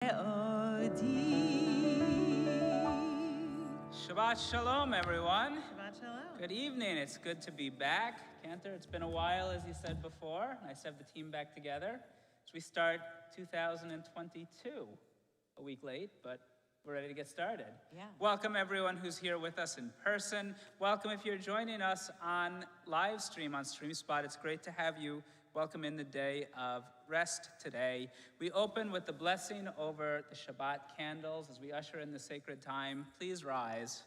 Shabbat Shalom, everyone. Shabbat Shalom. Good evening. It's good to be back. Cantor, it's been a while, as you said before. Nice to have the team back together as we start 2022. A week late, but we're ready to get started. Yeah. Welcome, everyone who's here with us in person. Welcome if you're joining us on live stream on StreamSpot. It's great to have you. Welcome in the day of rest today. We open with the blessing over the Shabbat candles as we usher in the sacred time. Please rise.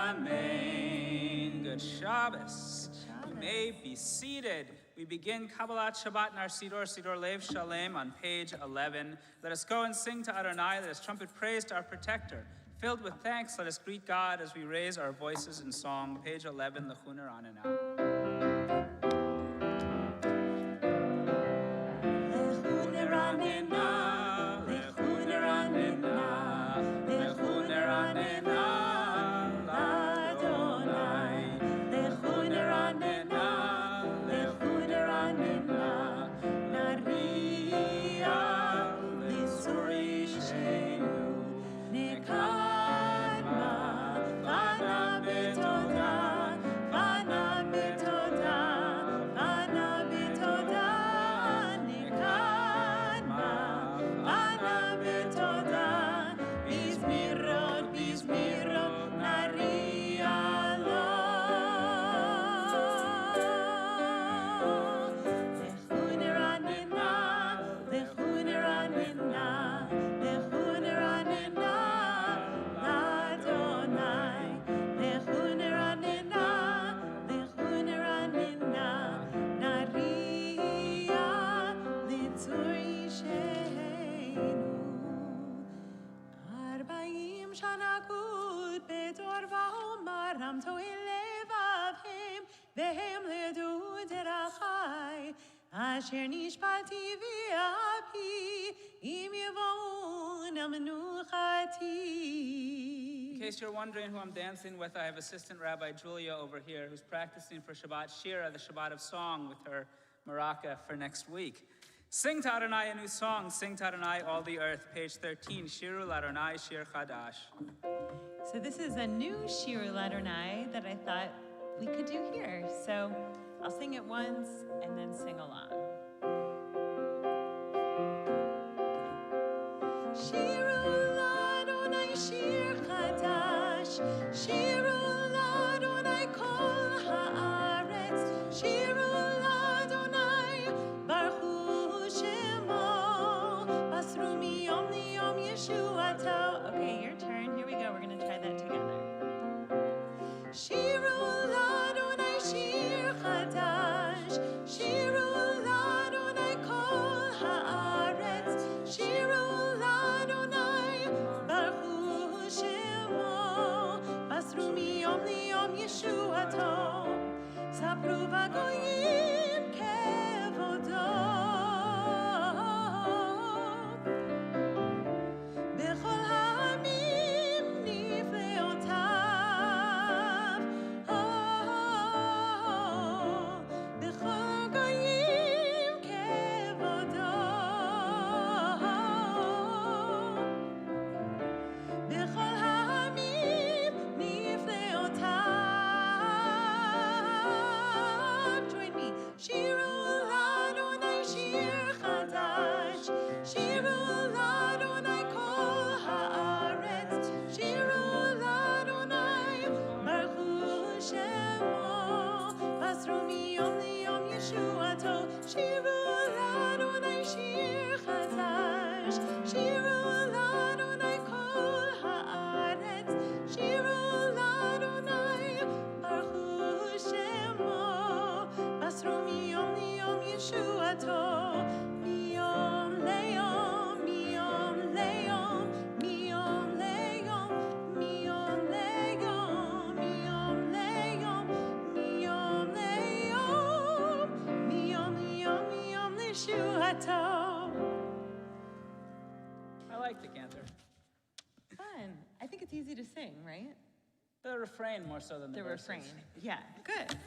Amen. Good Shabbos. You may be seated. We begin Kabbalat Shabbat in our Siddur Lev Shalem on page 11. Let us go and sing to Adonai. Let us trumpet praise to our protector. Filled with thanks, let us greet God as we raise our voices in song. Page 11, Lechuner Anena. Lechuner Anena, Lechuner Anena, Lechuner Anena, Adonai. Lechuner Anena, Lechuner Anena, Naria, Litzurishenu, Nekadma, Vana Betoda, Vana Betoda, Vana Betoda, Nekadma, Vana Betoda, Bizmirot, Bizmirot, Naria lo. Lechuner Anena, Lechuner Anena, Lechuner Anena, Adonai. Lechuner Anena, Lechuner Anena, Naria, Litzurishenu. 40 שנה גוד בדור ועומרם תועיל לבבהם והם לדעו דרכי אשר נשבעתי ואפי אם יבואון אל מנוחתי. In case you're wondering who I'm dancing with, I have Assistant Rabbi Julia over here who's practicing for Shabbat Shira, the Shabbat of Song, with her maraca for next week. Sing to Adonai a new song. Sing to Adonai all the earth. Page 13. Shiru Ladonai Shir Chadash. So this is a new Shir Ladonai that I thought we could do here. So I'll sing it once and then sing along. Shiru Ladonai Shir Chadash. Shiru Ladonai kol haaretz. Shiru Ladonai baruch Yeshuato. Okay, your turn. Here we go. We're going to try that together. Shiru Ladonai Shir Chadash. Shiru Ladonai kol haaretz. Shiru Ladonai baruch shemo. Basru miyom liyom Yeshuato. Sapru v'goyim kevodo. Yeshua. ישועתו, מיום ליום, מיום ליום, מיום ליום, מיום ליום, מיום ליום, מיום ליום, מיום ליום, מיום לישועתו. I like the cantor. Fun. I think it's easy to sing, right? The refrain more so than the verses. refrain. Yeah, good.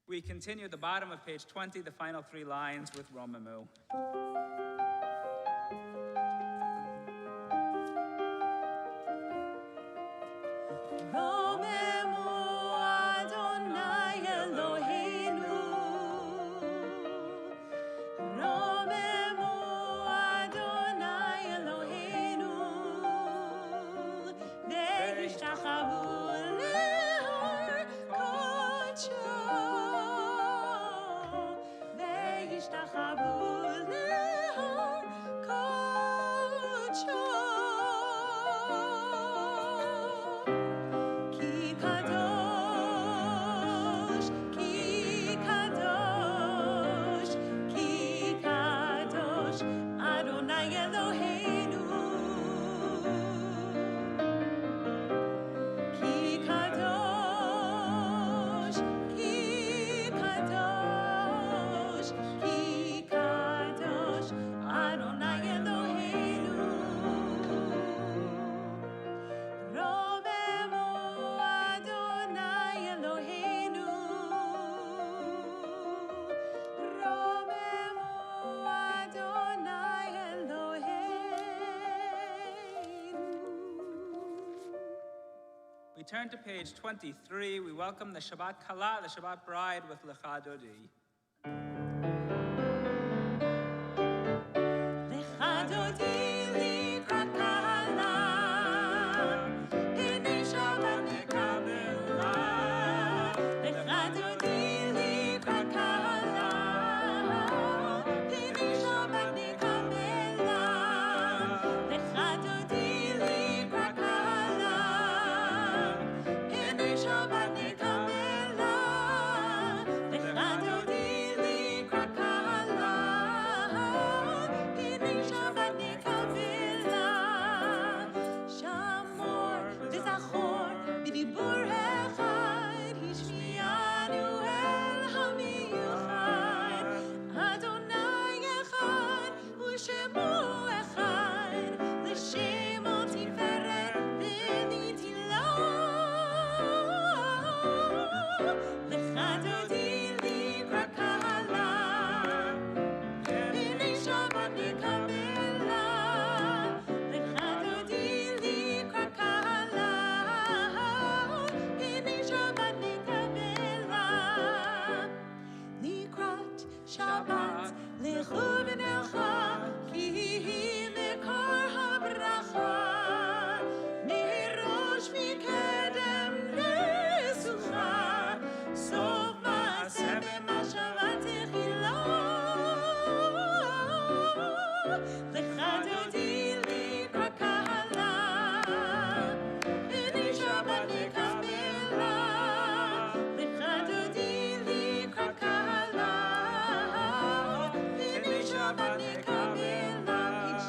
We continue at the bottom of page 20, the final 3 lines with Romamu. Romemu Adonai Eloheinu. Romemu Adonai Eloheinu. Ve'ishtachavu lehor kodsho. Ve'ishtachavu lehor kodsho. Ki kadosh, ki kadosh, ki kadosh, Adonai Eloheinu. Ki kadosh, ki kadosh, ki kadosh, Adonai Eloheinu. Romemu Adonai Eloheinu. Romemu Adonai Eloheinu. We turn to page 23. We welcome the Shabbat Kala, the Shabbat bride, with Lecha Dodi. Lecha dodi likrat kala, hinei Shabbat nekabela. Lecha dodi likrat kala, hinei Shabbat nekabela. Lecha dodi likrat kala, hinei Shabbat nekabela. Lecha dodi likrat kala, hinei Shabbat nekabela. Shamor v'zachor b'dibur echad, hishmianu el hamiyuchad. Adonai echad u'shemo echad, l'shemo tiferet v'nitila. Lecha dodi likrat kala, hinei Shabbat nekabela. Lecha dodi likrat kala, hinei Shabbat nekabela. Likrat Shabbat lechu v'nelcha, ki hi mekor habracha. Mirosh mikedem lesucha, sof ma'aseh b'machshavat techila. Lecha dodi likrat kala, hinei Shabbat nekabela. Lecha dodi likrat kala, hinei Shabbat nekabela. Page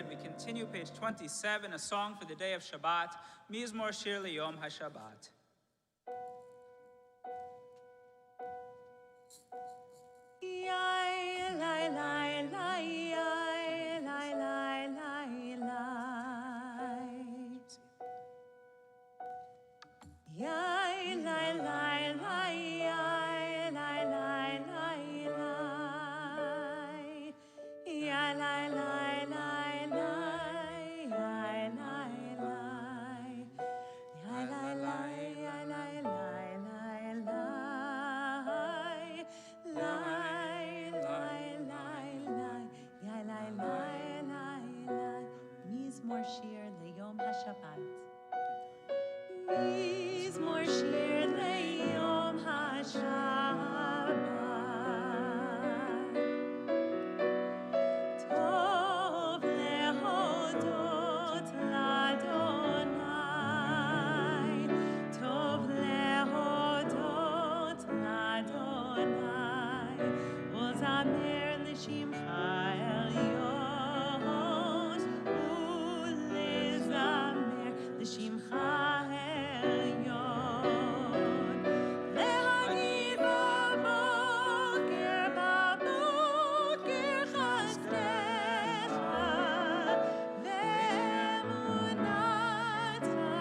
we continue page 27, a song for the day of Shabbat, Mizmor Shir Liyom HaShabbat. Mizmor Shir Leyom HaShabbat. Mizmor Shir Leyom HaShabbat. Tov lehodot l'Adonai. Tov lehodot l'Adonai. Uzamer l'shimcha elyon. Ulezamer l'shimcha elyon. Lehagid baboker chasdecha. Ve'emunatcha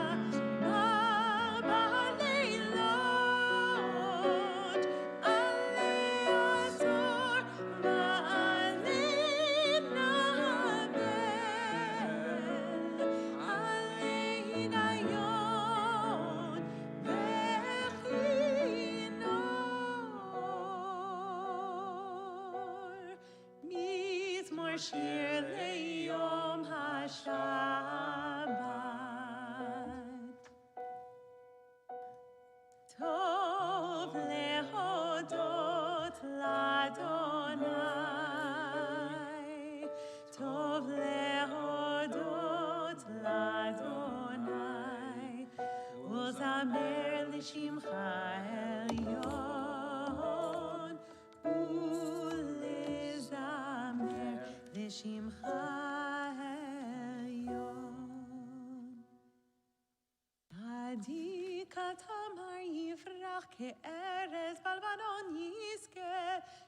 ba'aleilot. Alei azor va'alei navel. Alei dayon vechinor. Mizmor Shir Leyom HaShabbat. Tov lehodot l'Adonai. Tov lehodot l'Adonai. Uzamer l'shimcha elyon. Ulezamer l'shimcha elyon. Adi katamar yifrach ke'erez balvanon yizke.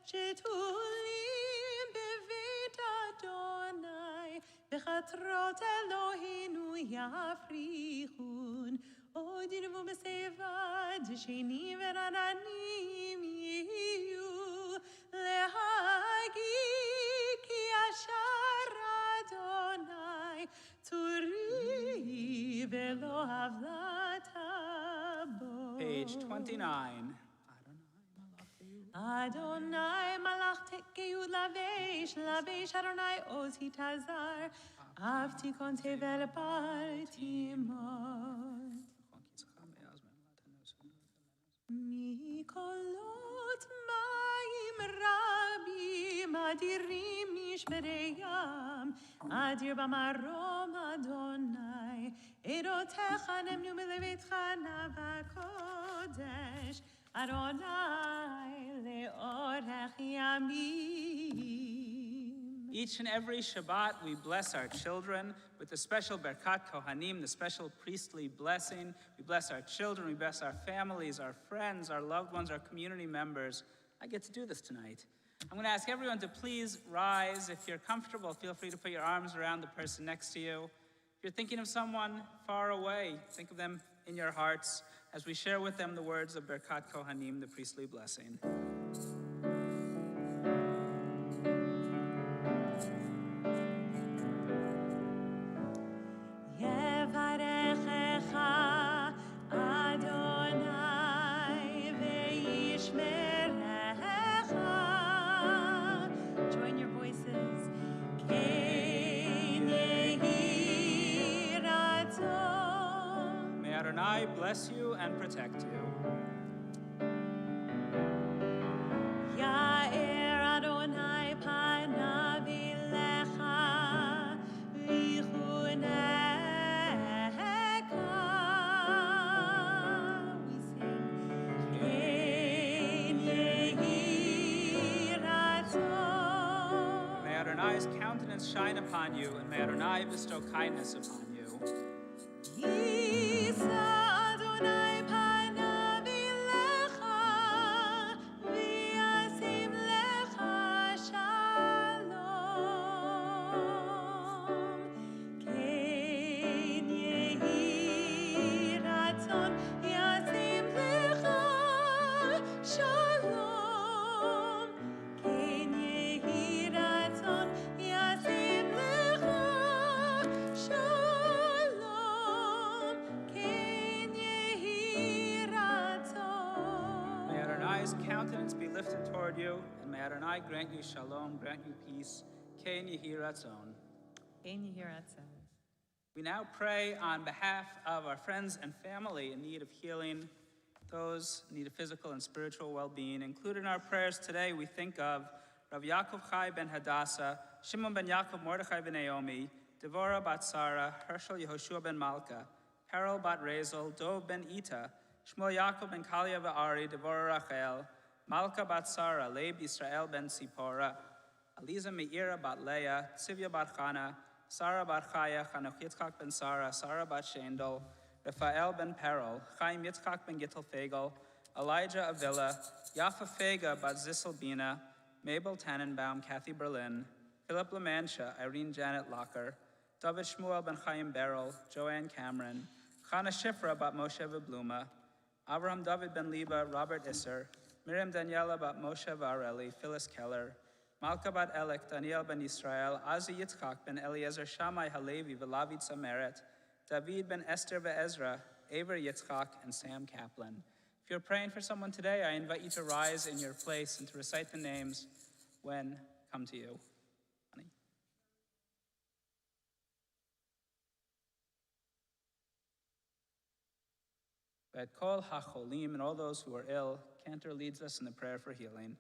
Shetulim bevet Adonai. Bechatrot Eloheinu yafrichun. Odirvu besevad sheni verananim yiyu. Lehagi ki ashar Adonai. Turi velo havlatabo. Page 29. Adonai malach tekeyud lavesh, lavesh Adonai oz hitazar, avtikon tevel partimon. Mikolot ma'im rabim, adirim mishmereyam, adir bamarom Adonai, erotecha nemnu melevetcha navakodesh, Adonai leorech yamim. Each and every Shabbat, we bless our children with the special Berkat Kohanim, the special priestly blessing. We bless our children, we bless our families, our friends, our loved ones, our community members. I get to do this tonight. I'm going to ask everyone to please rise. If you're comfortable, feel free to put your arms around the person next to you. If you're thinking of someone far away, think of them in your hearts as we share with them the words of Berkat Kohanim, the priestly blessing. Yevarechecha Adonai ve'yishmerecha. Join your voices. Kein yehi ratzon. May Adonai bless you and protect you. Ya'er Adonai panav ilecha v'yichunecha. We sing. Kein yehi ratzon. May Adonai's countenance countenance shine upon you, and may Adonai bestow kindness upon you. Yisa Adonai panav elecha, v'yasim lecha shalom. Ken yehi ratzon, yasim lecha shalom. Ken yehi ratzon, yasim lecha shalom. Ken yehi ratzon. May Adonai's countenance be lifted toward you, and may Adonai grant you shalom, grant you peace. Ken yehi ratzon. Ken yehi ratzon. We now pray on behalf of our friends and family in need of healing, those in need of physical and spiritual well-being. Included in our prayers today, we think of Rav Yaakov Chai ben Hadassah, Shimon ben Yaakov Mordechai ben Naomi, Devorah bat Sarah, Herschel Yehoshua ben Malka, Carol bat Rezel, Dov ben Ita, Shmuel Yaakov ben Kalia va'ari, Devorah Rachel, Malka bat Sarah, Leib Yisrael ben Sipora, Aliza Meira bat Leah, Tzivya bat Chana, Sarah bat Chaya, Chanoch Yitzchak ben Sarah, Sarah bat Shendel, Raphael ben Perel, Chaim Yitzchak ben Gittel Fagel, Elijah Avila, Yafa Fega bat Zissel Bina, Mabel Tannenbaum, Kathy Berlin, Philip LaMancha, Irene Janet Locker, David Shmuel ben Chaim Beryl, Joanne Cameron, Chana Shifra bat Moshe Bluma, Avraham David ben Liba, Robert Isser, Miriam Daniela bat Moshe Vareli, Phyllis Keller, Malka bat Elek, Daniel ben Yisrael, Azi Yitzchak ben Eliezer Shammai Halevi, Velavid Sameret, David ben Esther ve'Ezra, Aver Yitzchak, and Sam Kaplan. If you're praying for someone today, I invite you to rise in your place and to recite the names when come to you. Honey. But Kol HaCholim, and all those who are ill, Cantor leads us in the prayer for healing.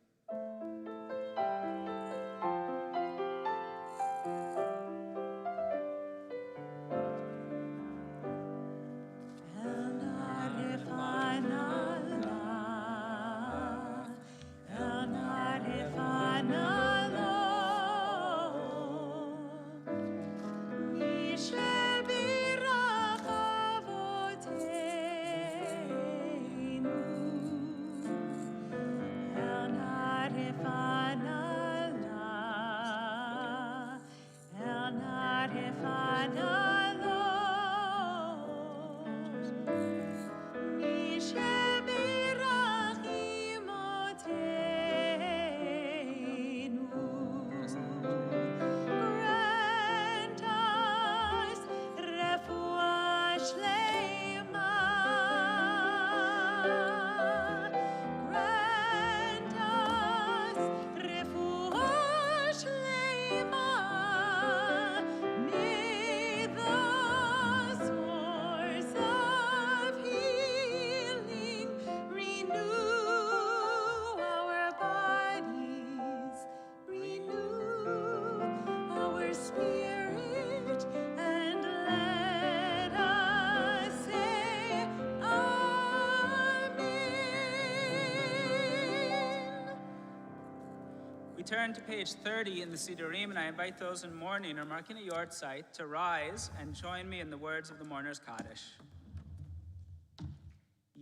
Turn to page 30 in the Sidurim, and I invite those in mourning or marking a yard site to rise and join me in the words of the mourner's Kaddish.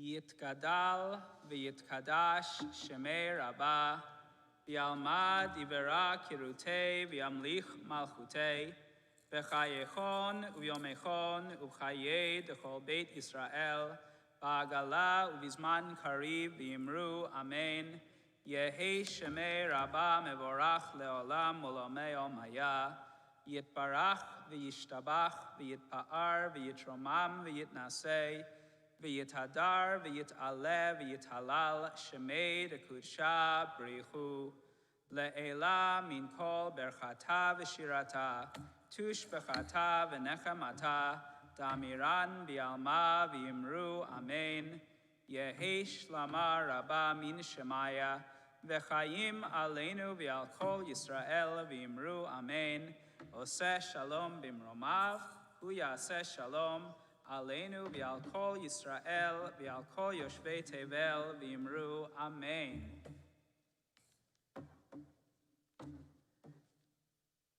Yitkadal v'yitkadash shemei rabba v'yalmad ivera kirutei v'yamlich malchutei v'chayechon u'yomechon u'chayei dechol beit Yisrael v'agala u'vizman kariv v'yimru amen. Yehi Shemei Rabba Mevorach Leolam Olamei Omaya Yitbarach V'yishtabach V'yitpa'ar V'yitromam V'yitnasei V'yithadar V'yitaleh V'yithalal Shemei Dekudsha Brichu Le'ela Min Kol Berchata V'shirata Tush Bechata V'nechamata Damiran V'yalma V'yimru Amen Yehi Shlama Rabba Min Shemaya V'chayim aleinu v'al kol Yisrael v'imru amen. Oseh shalom b'mromav, hu yaseh shalom aleinu v'al kol Yisrael v'al kol yoshvei tevel v'imru amen.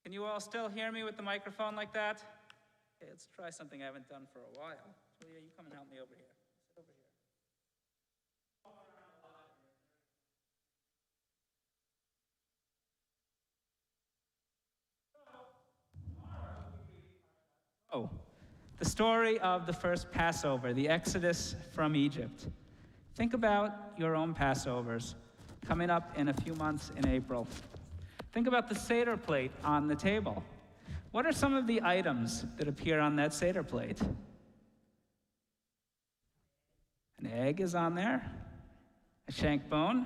Can you all still hear me with the microphone like that? Okay, let's try something I haven't done for a while. Julia, you come and help me over here. Sit over here. Oh, the story of the first Passover, the Exodus from Egypt. Think about your own Passovers coming up in a few months in April. Think about the Seder plate on the table. What are some of the items that appear on that Seder plate? An egg is on there, a shank bone,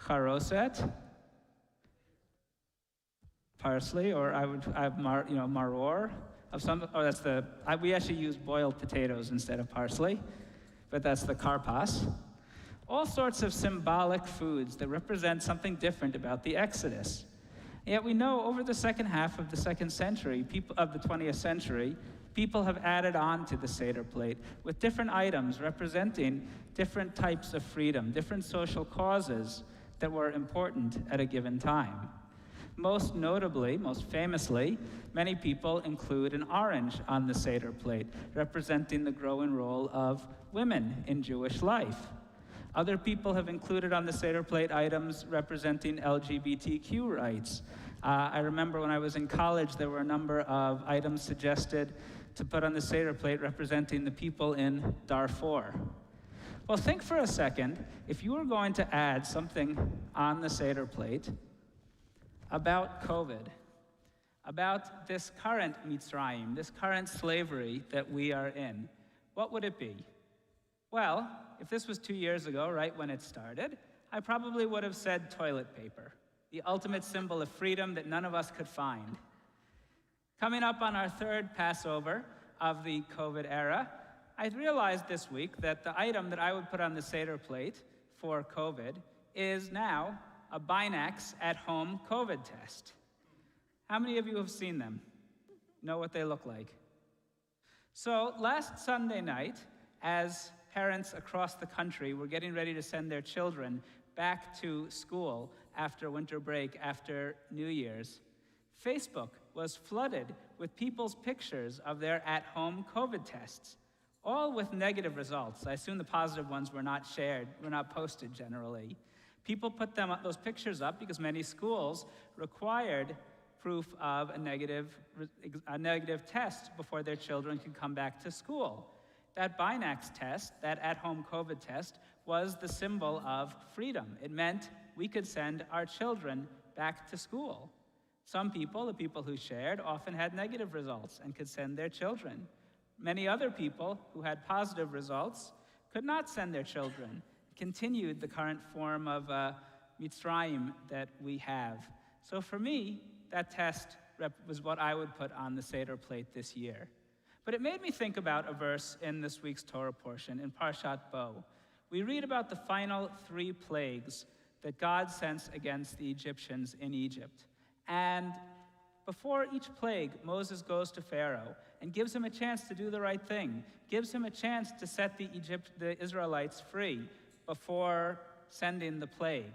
charoset, parsley, or I have maror. We actually use boiled potatoes instead of parsley, but that's the karpas. All sorts of symbolic foods that represent something different about the Exodus. Yet we know over the second half of the second century, of the 20th century, people have added on to the Seder plate with different items representing different types of freedom, different social causes that were important at a given time. Most notably, most famously, many people include an orange on the Seder plate, representing the growing role of women in Jewish life. Other people have included on the Seder plate items representing LGBTQ rights. I remember when I was in college, there were a number of items suggested to put on the Seder plate representing the people in Darfur. Well, think for a second, if you were going to add something on the Seder plate about COVID, about this current Mitzrayim, this current slavery that we are in, what would it be? Well, if this was 2 years ago, right when it started, I probably would have said toilet paper, the ultimate symbol of freedom that none of us could find. Coming up on our third Passover of the COVID era, I realized this week that the item that I would put on the Seder plate for COVID is now a Binax at-home COVID test. How many of you have seen them? Know what they look like? So last Sunday night, as parents across the country were getting ready to send their children back to school after winter break, after New Year's, Facebook was flooded with people's pictures of their at-home COVID tests, all with negative results. I assume the positive ones were not shared, were not posted generally. People put those pictures up because many schools required proof of a negative test before their children could come back to school. That Binax test, that at-home COVID test, was the symbol of freedom. It meant we could send our children back to school. Some people, the people who shared, often had negative results and could send their children. Many other people who had positive results could not send their children, continued the current form of Mitzrayim that we have. So for me, that test was what I would put on the Seder plate this year. But it made me think about a verse in this week's Torah portion, in Parshat Bo. We read about the final 3 plagues that God sent against the Egyptians in Egypt. And before each plague, Moses goes to Pharaoh and gives him a chance to do the right thing, gives him a chance to set the Israelites free before sending the plague.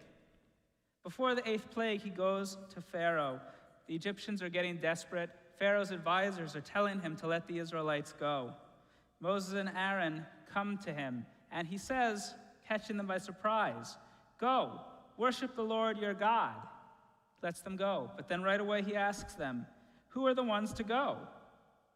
Before the 8th plague, he goes to Pharaoh. The Egyptians are getting desperate. Pharaoh's advisors are telling him to let the Israelites go. Moses and Aaron come to him, and he says, catching them by surprise, "Go, worship the Lord your God." Lets them go. But then right away he asks them, "Who are the ones to go?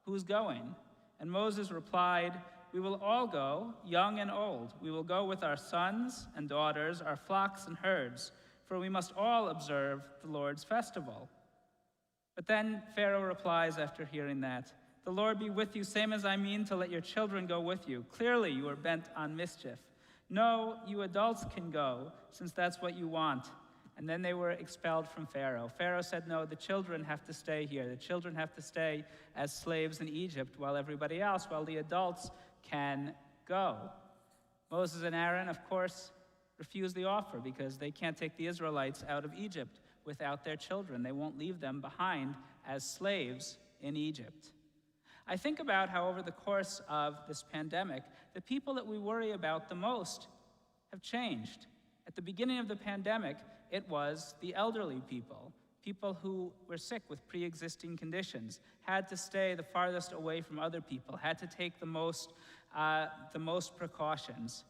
Who's going?" And Moses replied, "We will all go, young and old. We will go with our sons and daughters, our flocks and herds, for we must all observe the Lord's festival." But then Pharaoh replies after hearing that, "The Lord be with you, same as I mean to let your children go with you. Clearly you are bent on mischief. No, you adults can go, since that's what you want." And then they were expelled from Pharaoh. Pharaoh said, "No, the children have to stay here. The children have to stay as slaves in Egypt while the adults can go." Moses and Aaron, of course, refuse the offer because they can't take the Israelites out of Egypt without their children. They won't leave them behind as slaves in Egypt. I think about how over the course of this pandemic, the people that we worry about the most have changed. At the beginning of the pandemic, it was the elderly people, People who were sick with pre-existing conditions had to stay the farthest away from other people, had to take the most precautions.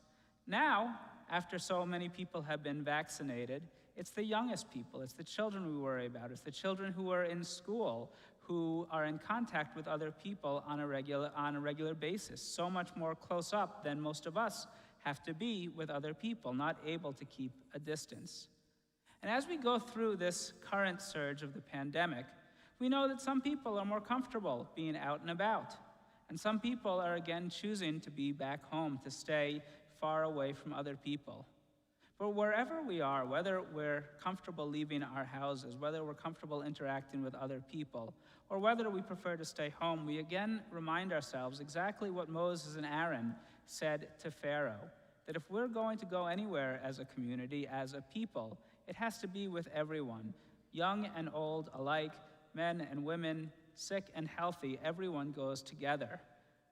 Now, after so many people have been vaccinated, it's the youngest people, it's the children we worry about, it's the children who are in school, who are in contact with other people on a regular basis, so much more close up than most of us have to be with other people, not able to keep a distance. And as we go through this current surge of the pandemic, we know that some people are more comfortable being out and about, and some people are again choosing to be back home, to stay far away from other people. But wherever we are, whether we're comfortable leaving our houses, whether we're comfortable interacting with other people, or whether we prefer to stay home, we again remind ourselves exactly what Moses and Aaron said to Pharaoh, that if we're going to go anywhere as a community, as a people, it has to be with everyone, young and old alike, men and women, sick and healthy, everyone goes together.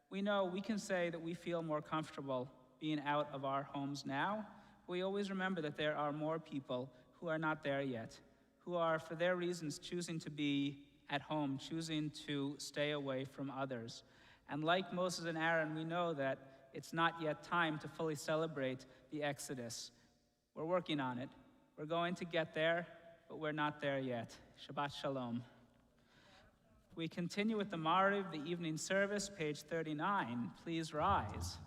We know we can say that we feel more comfortable being out of our homes now. We always remember that there are more people who are not there yet, who are, for their reasons, choosing to be at home, choosing to stay away from others. And like Moses and Aaron, we know that it's not yet time to fully celebrate the Exodus. We're working on it. We're going to get there, but we're not there yet. Shabbat Shalom. We continue with the Mariv, the evening service, page 39. Please rise.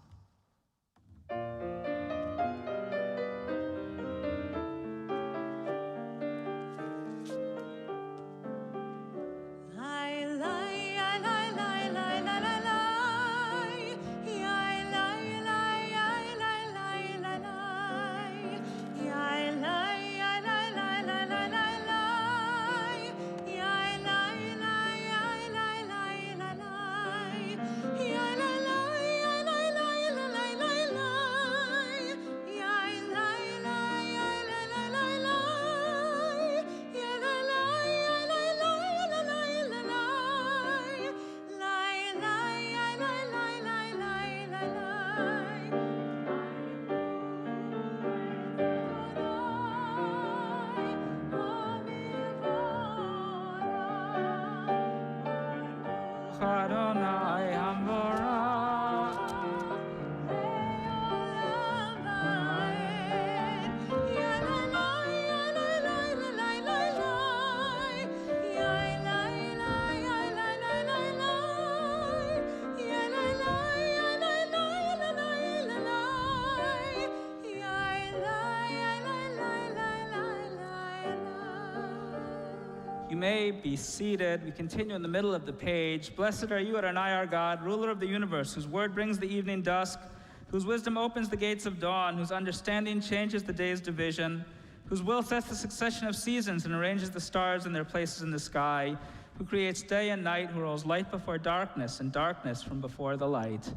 You may be seated. We continue in the middle of the page. Blessed are you, Adonai, our God, ruler of the universe, whose word brings the evening dusk, whose wisdom opens the gates of dawn, whose understanding changes the day's division, whose will sets the succession of seasons and arranges the stars in their places in the sky, who creates day and night, who rolls light before darkness and darkness from before the light.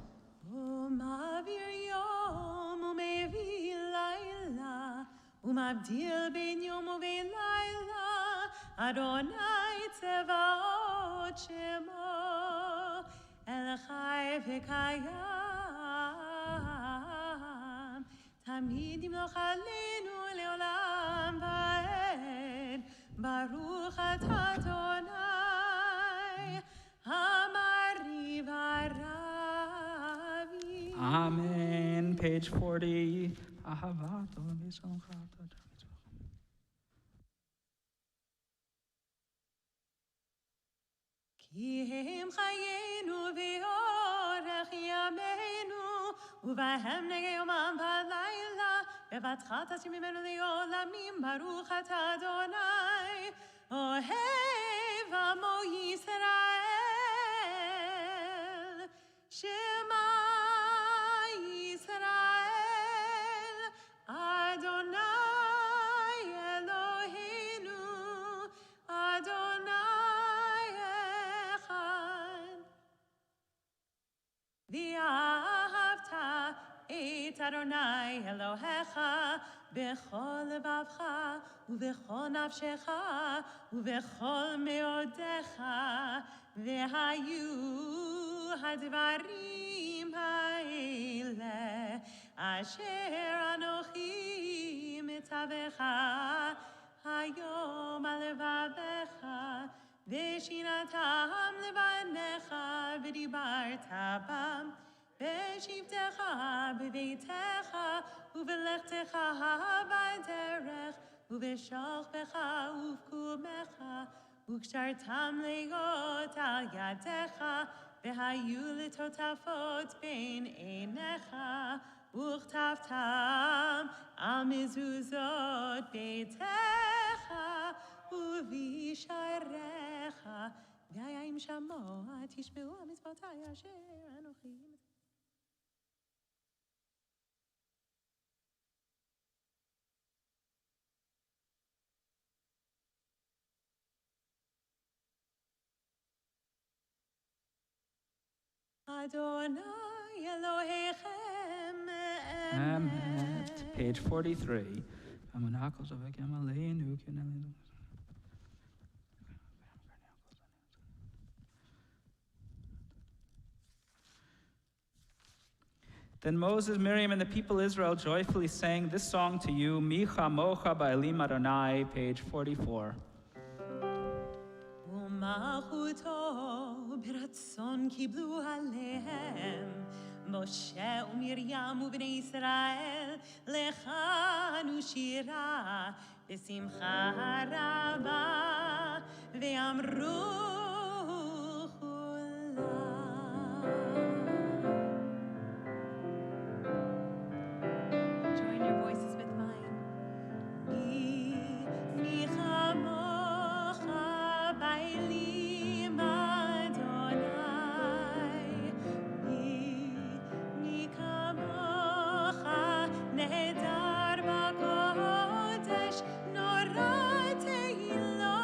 Adonai Tzevaot Shemo El Chai V'Kayam Tamid Yimloch Aleinu Leolam Va'ed Baruch Atah Adonai Hamari V'Aravi. Amen. Page 40. כי הם חיינו ואורך ימינו, ובהם נגע יומם ולילה, בבטחת תשים ממנו לעולמים, ברוך אתה אדוני, אוהב עמו ישראל, שמע ישראל, אדוני אלוהינו, אדוני ואהבת את אדוני אלוהיך בכל לבבך ובכל נפשך ובכל מאודיך, והיו הדברים האלה אשר אנוכי מצווך היום על לבבך. ושינתם לבניך ודיברת בם, בשבתך בביתך ובלכתך בדרך ובשוכבך ובקומך, וקשרתם להיות על ידיך, והיו לטוטפות בין עיניך, וכתבתם על מזוזות ביתך ובשעריך, והיה אם שמוע תשמעו מצוותי אשר אנוכי. Adonai Elohechem Emet, page 43. Then Moses, Miriam, and the people Israel joyfully sang this song to you, Micha Mocha Ba'elim Adonai, page 44. ומלכותו ברצון קיבלו עליהם משה ומרים ובני ישראל, לחנו שירה בשמחה רבה ואמרו Join your voices with mine. Mi chamocha ba'elim Adonai, mi kamocha nehedar b'kodesh, nora tehilot,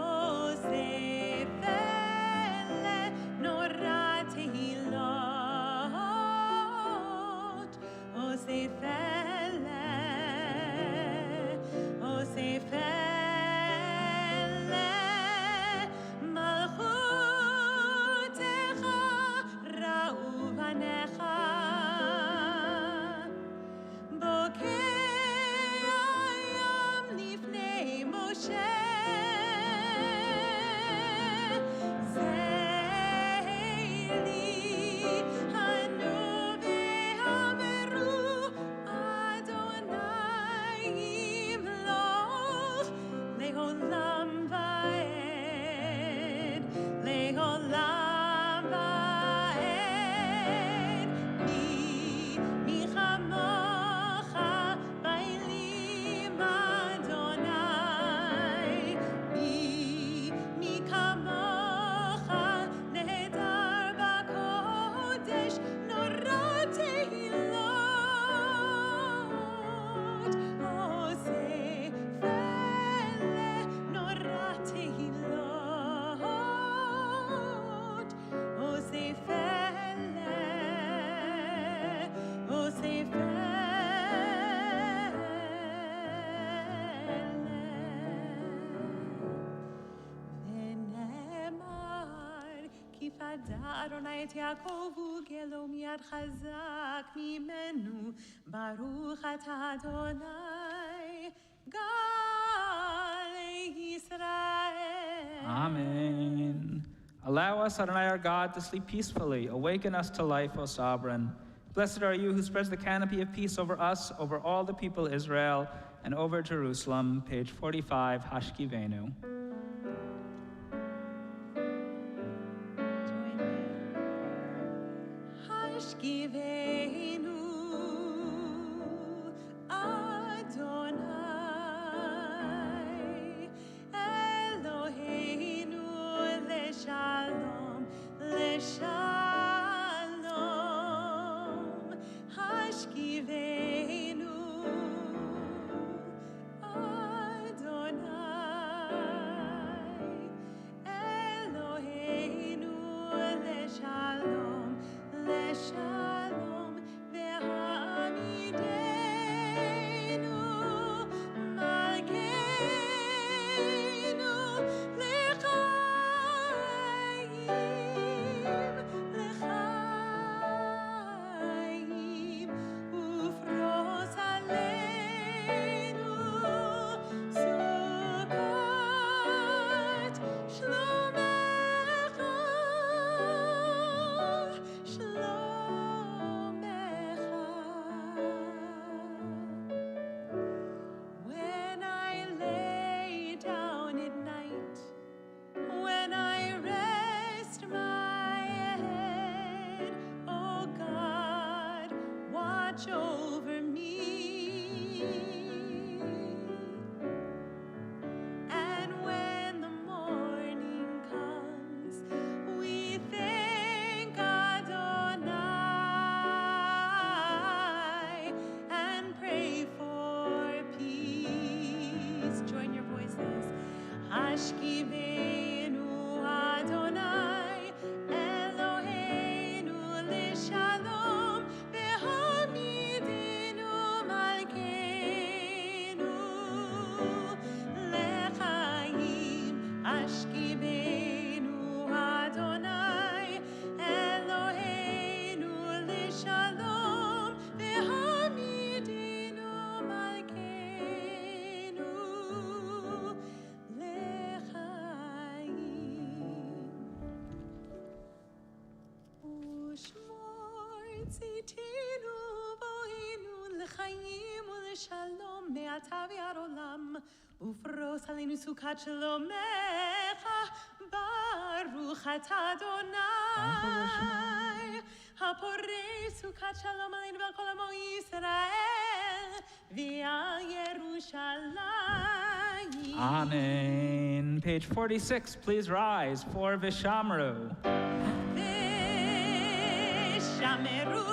osef ele nora tehilot, osef ele, osef ele, malchutecha ra'u banecha, בוקע ים לפני משה, זילי הנו ואמרו אדוני ימלוך לעולם ועד, לעולם ועד. מי כמוך בa'elim Adonai, מי כמוך נהדר בקודש, נורא תהילות, אוסף אלה נורא תהילות, אוסף אלה, אוסף ונאמר כי פדה אדוני את יעקב וגלו מיד חזק ממנו, ברוך אתה אדוני גל ישראל. Amen. Allow us, Adonai our God, to sleep peacefully. Awaken us to life, O Sovereign. Blessed are you who spreads the canopy of peace over us, over all the people Israel, and over Jerusalem. Page 45, Hashkivenu. Join me. Hashkivenu Adonai Eloheinu leshalom, leshalom. Hashkivenu Adonai Eloheinu leshalom, leshalom. Ve'amidenu malkeinu l'chaim. watch over me. And when the morning comes, we thank Adonai and pray for peace. Join your voices. Hashkivenu Adonai Eloheinu lishalom v'hamidenu malkeinu lechaim. Hashkivenu Adonai Eloheinu lishalom v'hamidenu malkeinu lechaim. Ushmor tzitinu vo'inu lechaim u'leshalom me'ata v'ad olam. Ufros aleinu sukat shalomecha baruch ata Adonai. Haporei sukat shalom aleinu v'al kol amo Yisrael v'al Yerushalayim. Amen. Page 46, please rise for Vishamru. V'shameru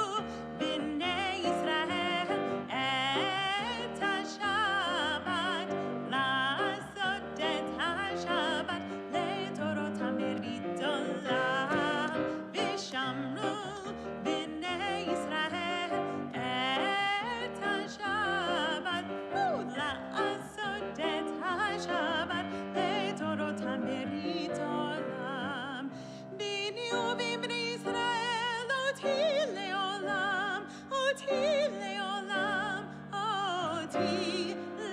b'nei Yisrael et haShabbat, la'asot et haShabbat le'torotam berit olam. V'shamru b'nei Yisrael et haShabbat, la'asot et haShabbat le'torotam berit olam. B'ni u'v'b'nei Yisrael oti le'olam, oti le'olam, oti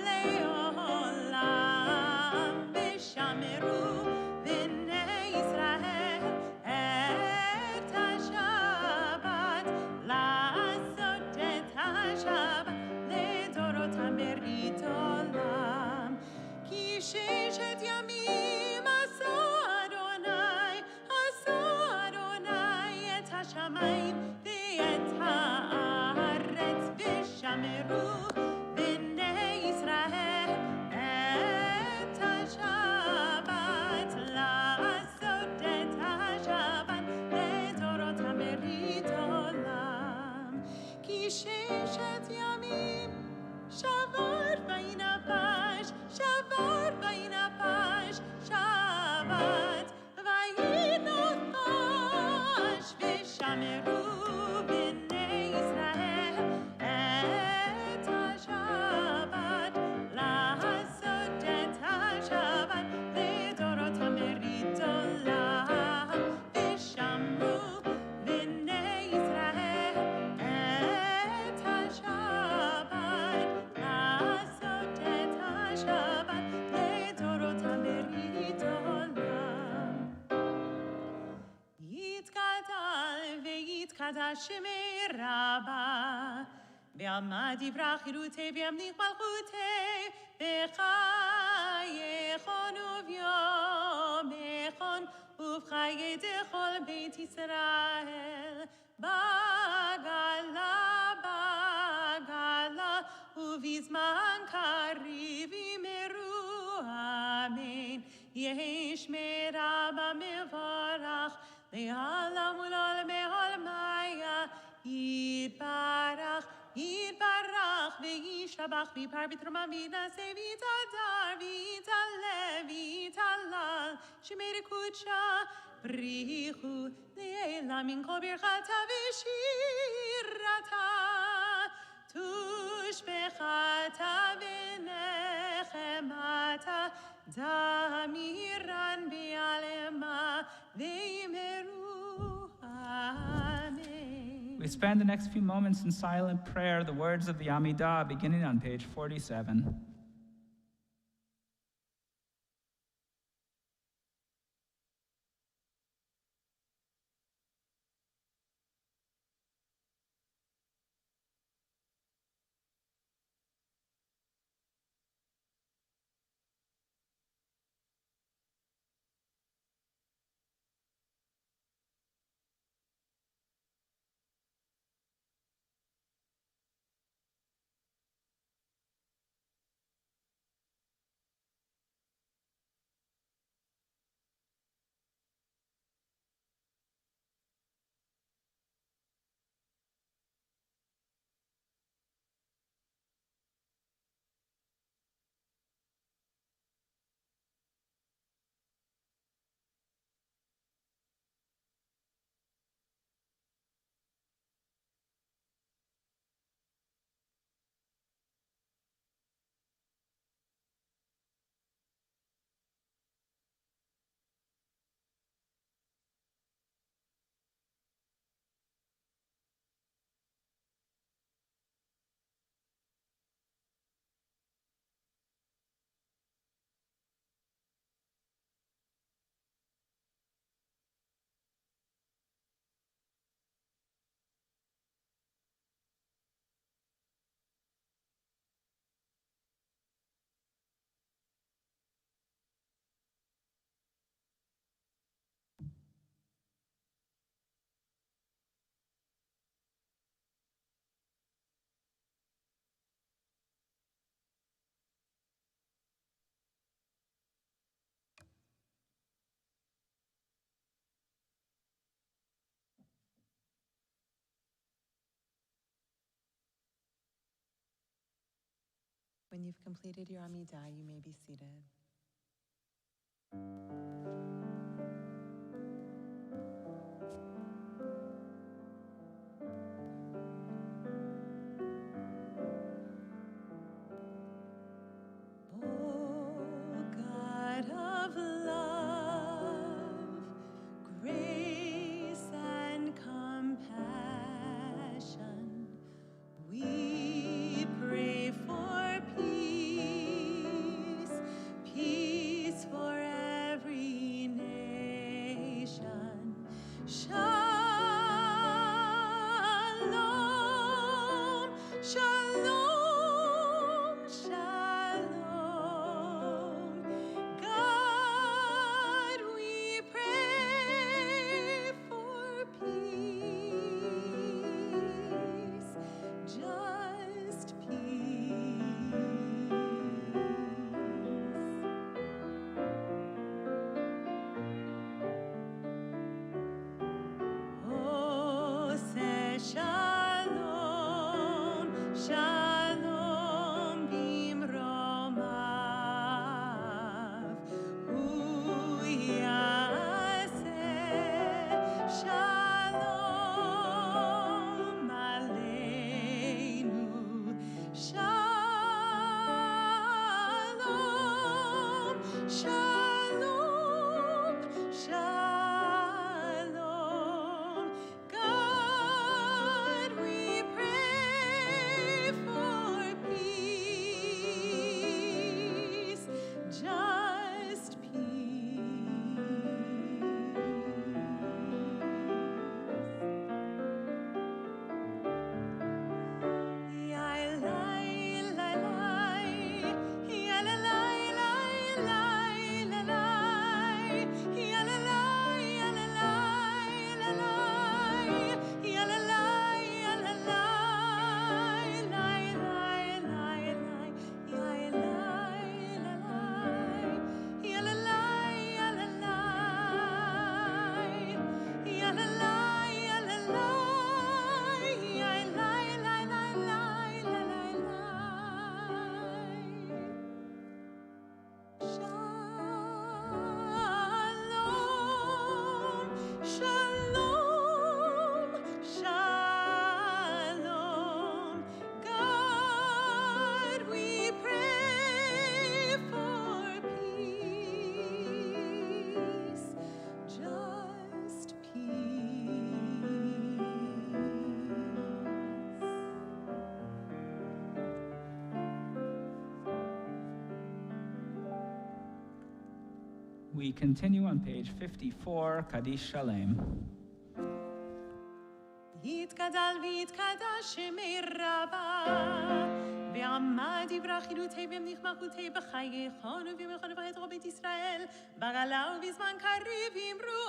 le'olam. V'shameru b'nei Yisrael et haShabbat, la'asot et haShabbat le'dorotam berit olam. Ki sheshet yamim asa Adonai et hashamayim ve'et haaretz. V'shameru b'nei Yisrael et haShabbat, la'asot et haShabbat le'dorotam berit olam. Ki sheshet yamim shavar vayinapash, shavar vayinapash, Shabbat vayinotash. V'shameru b'nei Yisrael et haShabbat, la'asot et haShabbat le'dorotam berit olam. V'shamru b'nei Yisrael et haShabbat, la'asot et haShabbat le'dorotam berit olam. Yitgadal ve'yitkadash shemei Rabbah, ve'amad yivrach chirutei ve'yamlich malchutei, v'chayechon uvyomechon uv'chaye dechol beit Yisrael. Bagala, bagala, uv'zman kariv yimeru. Amen. Yesh meraba mevarach le'alam u'l'olmei olmaya. Yitbarach, yitbarach ve'yishabach v'yipar v'troma v'yinaseh v'yitadar v'yitaleh v'yitalal shemei kudsha brichu le'elam min kol birchata v'shirata tushbechata v'nechemata damiran be'alema ve'yimeru. Amen. We spend the next few moments in silent prayer, the words of the Amidah, beginning on page 47. When you've completed your Amidah, you may be seated. We continue on page 54, Kaddish Shalem. יתגדל ויתקדש שמי רבה, ועמד יברח חילותי במניח מלכותי בחייכון ובמלכון ובחית רוב בית ישראל, בגלה ובזמן קריב אמרו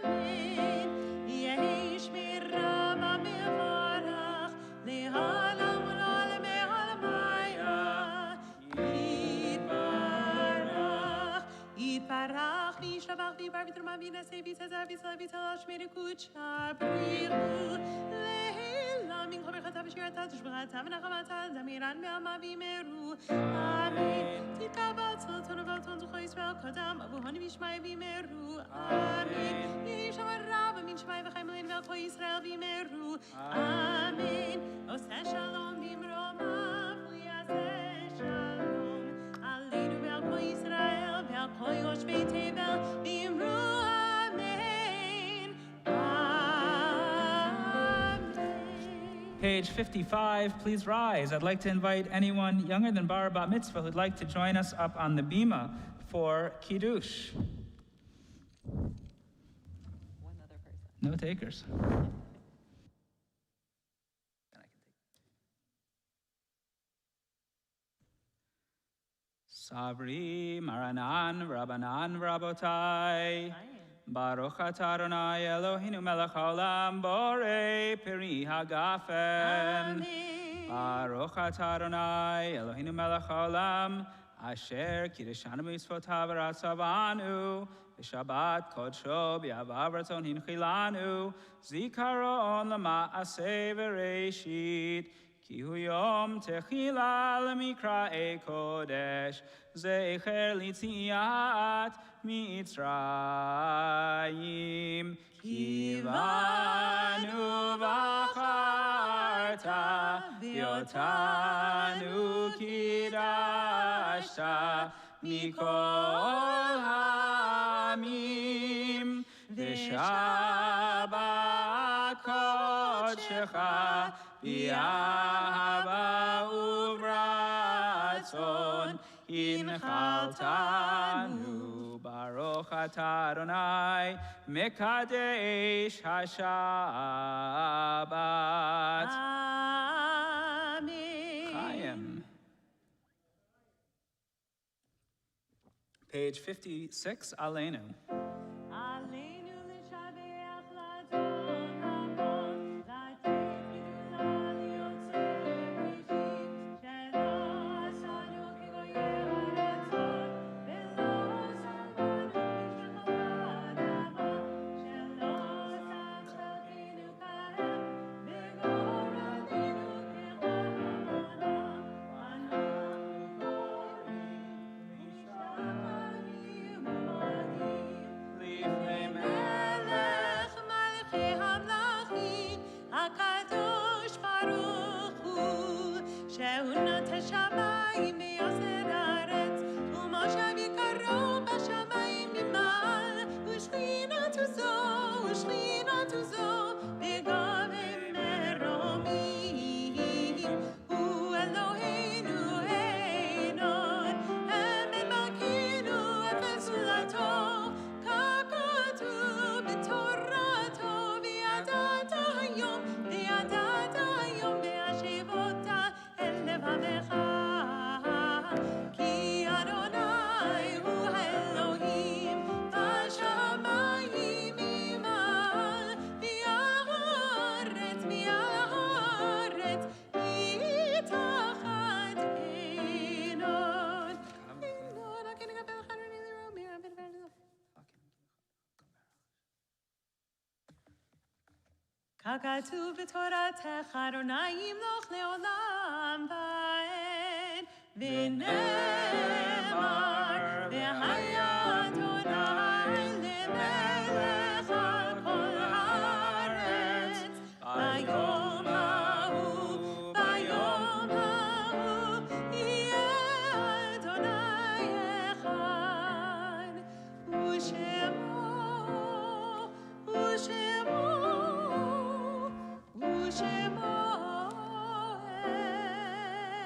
אמן. יהי שמי רבה מברך, לעולם ולעולמי עולמיה. יתברך וישתבח ויבר ויתרומם וינשא ויתעזר ויצלח ויצלח שמי רקודשה בריחו לעילם מן כל ברכתה ושירתה תשבחתה ונחמתה דמירן בעלמה וימרו אמן. תתקבל צלתון ובלתון זוכו ישראל קדם אבוהון וישמעי וימרו אמן. יהי שם רב מן שמעי וחיים אלין ועל כל ישראל וימרו אמן. עושה שלום במרומיו ויעשה שלום עלינו ועל כל ישראל ועל כל יושבי תבל ואמרו אמן. Amen. Page 55, please rise. I'd like to invite anyone younger than Bar Bat Mitzvah who'd like to join us up on the bima for Kiddush. One other person. No takers. Sabri, Maranan, Rabbanan, Rabotai. Baruch atah Adonai Eloheinu melech haolam borei peri hagafen. Baruch atah Adonai Eloheinu melech haolam asher kiddushanu b'mitzvotav v'ratzavanu v'shabbat kodsho b'yavav ratzon hinchilanu zikaron lama'aseh v'reishit כי הוא יום תחילה למקראי קודש, זכר ליציאת מצרים. כי בנו בחרת, ואותנו קידשת מכל העמים, ושבת קודשך באהבה וברצון הנחלתנו. ברוך אתה אדוני מקדש השבת. Amen. Chaim. Page 56, Aleinu. עלינו לשבח לטוב המון, לתת גדולה ליוצר בראשית, שלא עשנו כגויי הרצון, ולא שמנו בשלום האדמה, שלא שם חלקנו כהם, וגורלנו כחממונה. אנחנו קוראים משחרים ומודים לפני מלך מלכי המלכים, הקדוש ברוך הוא, שהוא נטע שמיים ויוסר ארץ, ומושב יקרו בשמיים ממעל, ושכינתו זו בגויים מרומים. הוא אלוהינו איnon, אמת מלכינו אפס זולתו, ככתוב בתורתו, וידעת היום והשיבות אל לבבך, כי אדוני הוא האלוהים בשמיים ממעל, והארץ מתחת עינות. ככתוב בתורתך אדוני ימלוך לעולם ועד, ונאמר והיה אדוני למלך על כל הארץ. ביום ההוא יהיה אדוני אחד, ושמו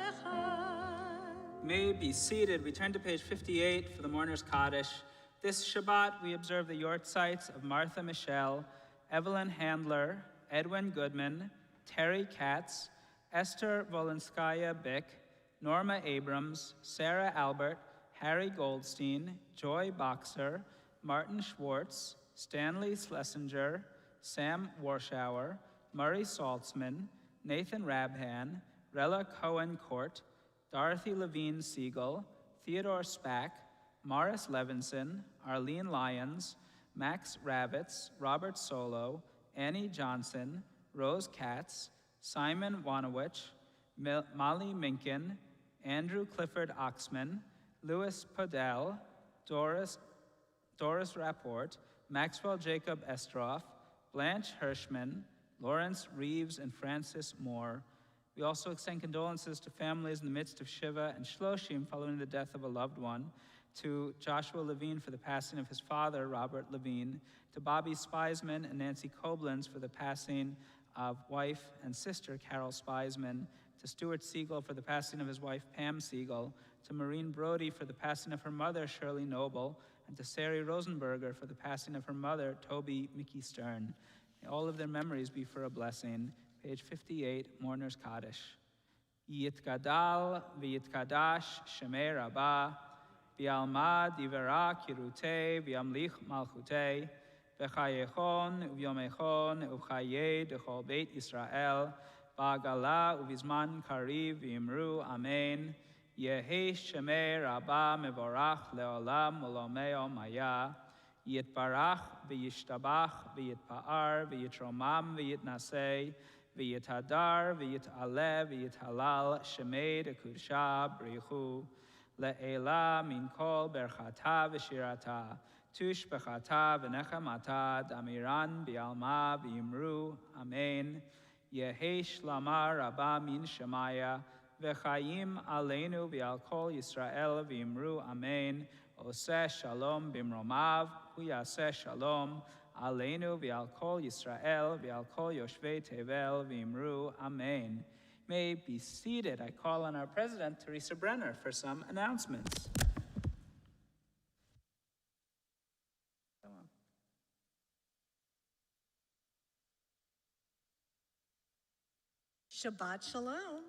אחד. May be seated. We turn to page 58 for the Mourner's Kaddish. This Shabbat, we observe the yortzites of Martha Michelle, Evelyn Handler, Edwin Goodman, Terry Katz, Esther Volinskaya Bick, Norma Abrams, Sarah Albert, Harry Goldstein, Joy Boxer, Martin Schwartz, Stanley Schlesinger, Sam Warshauer, Murray Saltzman, Nathan Rabhan, Rella Cohen-Court, Dorothy Levine Siegel, Theodore Spack, Morris Levinson, Arlene Lyons, Max Ravitz, Robert Solo, Annie Johnson, Rose Katz, Simon Wanowich, Molly Minkin, Andrew Clifford Oxman, Louis Podell, Doris Rapport, Maxwell Jacob Estroff, Blanche Hirschman, Lawrence Reeves, and Francis Moore. We also extend condolences to families in the midst of Shiva and Shloshim following the death of a loved one, to Joshua Levine for the passing of his father, Robert Levine, to Bobby Spiesman and Nancy Koblenz for the passing of wife and sister, Carol Spiesman, to Stuart Siegel for the passing of his wife, Pam Siegel, to Maureen Brody for the passing of her mother, Shirley Noble, and to Sari Rosenberger for the passing of her mother, Toby Mickey Stern. May all of their memories be for a blessing. Page 58, Mourner's Kaddish. Yitgadal v'yitkadash shemei rabbah, v'yalmad divera kirutei v'yamlich malchutei, v'chayechon u'vyomechon u'chayei dechol beit Yisrael, ba'agala u'vizman kariv v'imru amen. Yehi shemei rabbah mevorach leolam ulomeo maya, yitbarach v'yishtabach v'yitpa'ar v'yitromam v'yitnasei, v'yitadar, v'yit'aleh, v'yithalal, shemei dekudshah brichu, le'ela min kol berchata v'shirata, tush bechata v'nechamata, damiran bi'alma v'yimru, amen. Yehi shlama rabba min shemaya, v'chayim aleinu v'al kol Yisrael v'yimru, amen. Oseh shalom bimromav, hu yaseh shalom, aleinu v'al kol Yisrael v'al kol yoshvei tevel v'yimru, amen. May be seated. I call on our president, Teresa Brenner, for some announcements. Shabbat Shalom.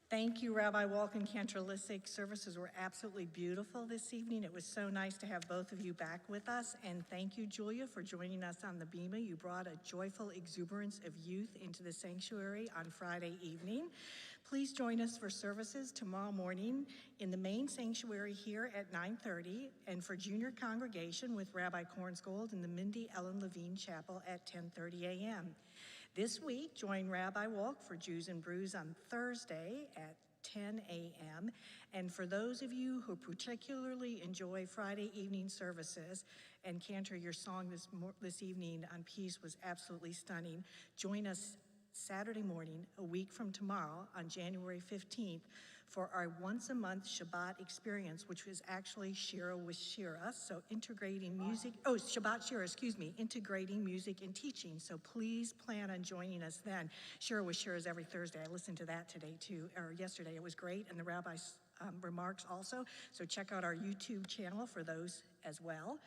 Thank you, Rabbi Walk and Cantor Lissick. Services were absolutely beautiful this evening. It was so nice to have both of you back with us. And thank you, Julia, for joining us on the Bima. You brought a joyful exuberance of youth into the sanctuary on Friday evening. Please join us for services tomorrow morning in the main sanctuary here at 9:30, and for junior congregation with Rabbi Kornsgold in the Mindy Ellen Levine Chapel at 10:30 a.m. This week, join Rabbi Walk for Jews and Brews on Thursday at 10 a.m. And for those of you who particularly enjoy Friday evening services, and Cantor, your song this evening on peace was absolutely stunning, join us Saturday morning, a week from tomorrow, on January 15th, for our once-a-month Shabbat experience, which was actually Shira with Shira, so integrating music, Shabbat Shira, integrating music and teaching. So please plan on joining us then. Shira with Shira is every Thursday. I listened to that today too, or yesterday. It was great, and the rabbi's remarks also. So check out our YouTube channel for those as well.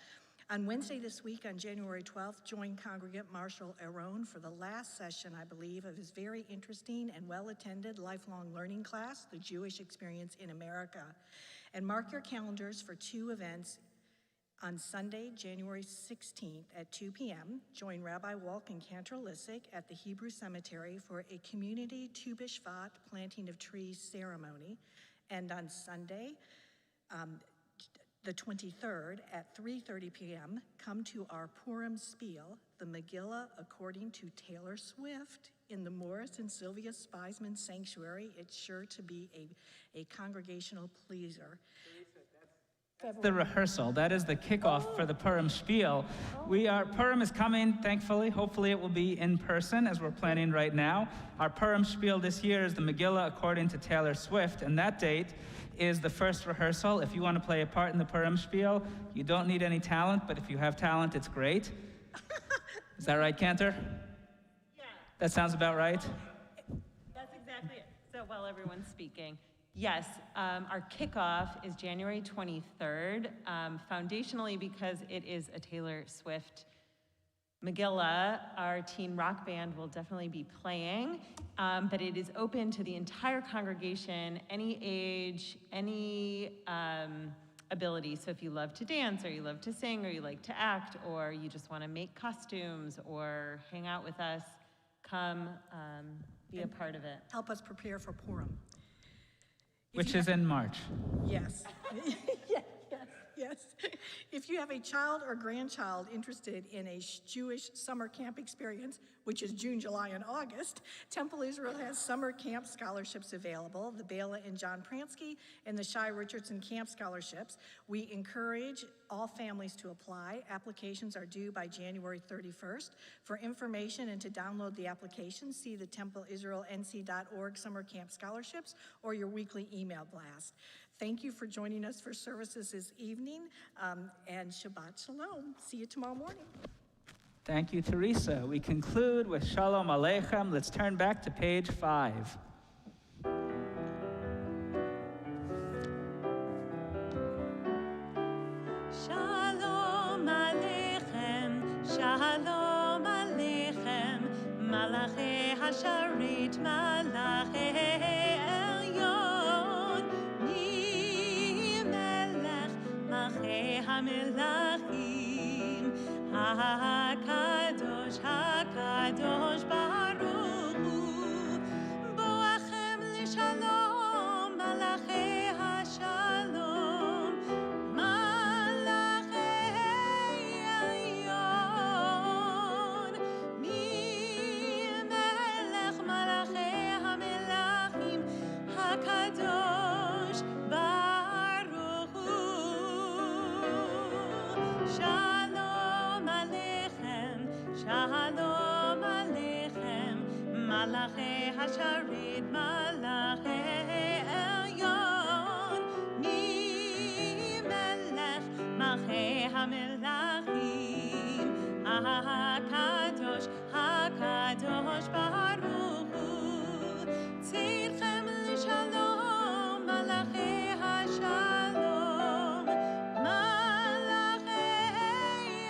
On Wednesday this week, on January 12th, join congregant Marshall Aron for the last session, I believe, of his very interesting and well-attended lifelong learning class, The Jewish Experience in America. And mark your calendars for two events. On Sunday, January 16th at 2 p.m., join Rabbi Walk and Cantor Lissick at the Hebrew Cemetery for a community Tu B'Shvat planting of trees ceremony. And on Sunday, the 23rd at 3:30 p.m., come to our Purim Spiel, the Megillah according to Taylor Swift, in the Morris and Sylvia Speisman Sanctuary. It's sure to be a congregational pleaser. That's the rehearsal. That is the kickoff for the Purim Spiel. Purim is coming, thankfully. Hopefully it will be in person, as we're planning right now. Our Purim Spiel this year is the Megillah according to Taylor Swift, and that date is the first rehearsal. If you want to play a part in the Purim Spiel, you don't need any talent, but if you have talent, it's great. Is that right, Cantor? Yeah. That sounds about right? That's exactly it. So while everyone's speaking, yes, our kickoff is January 23rd, foundationally because it is a Taylor Swift Megillah. Our teen rock band will definitely be playing, but it is open to the entire congregation, any age, any ability. So if you love to dance, or you love to sing, or you like to act, or you just want to make costumes or hang out with us, come be a part of it. Help us prepare for Purim. Which is in March. Yes. Yes. If you have a child or grandchild interested in a Jewish summer camp experience, which is June, July, and August, Temple Israel has summer camp scholarships available, the Bela and John Pransky and the Shai Richardson Camp Scholarships. We encourage all families to apply. Applications are due by January 31st. For information and to download the application, see the templeisraelnc.org Summer Camp Scholarships or your weekly email blast. Thank you for joining us for services this evening, and Shabbat Shalom. See you tomorrow morning. Thank you, Teresa. We conclude with Shalom Aleichem. Let's turn back to page 5. Shalom Aleichem, Shalom Aleichem, Malachi Hasharit, Malachi Elyon, Mi Melech, Malchei HaMelachim, HaKadosh, HaKadosh Baruch Hu, Boachem L'Shalom, Malachi Hashalom, Malachi Elyon, Mi Melech מלאכי השרת, מלאכי עליון, מי מלך מלכי המלכים, הקדוש, הקדוש ברוך הוא, צאתכם לשלום, מלאכי השלום, מלאכי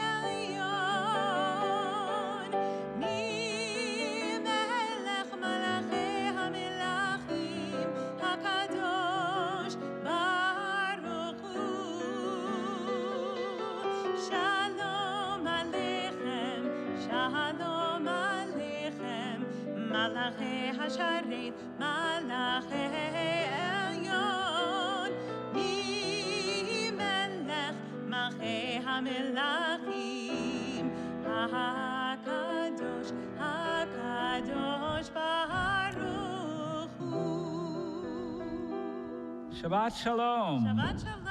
עליון, מי מלך מלאכי המלכים, הקדוש ברוך הוא. שלום עליכם, שלום עליכם, מלאכי השרת, מלאכי עליון, מי מלך מלכי המלכים, הקדוש, הקדוש ברוך הוא. Shabbat Shalom. Shabbat shalom.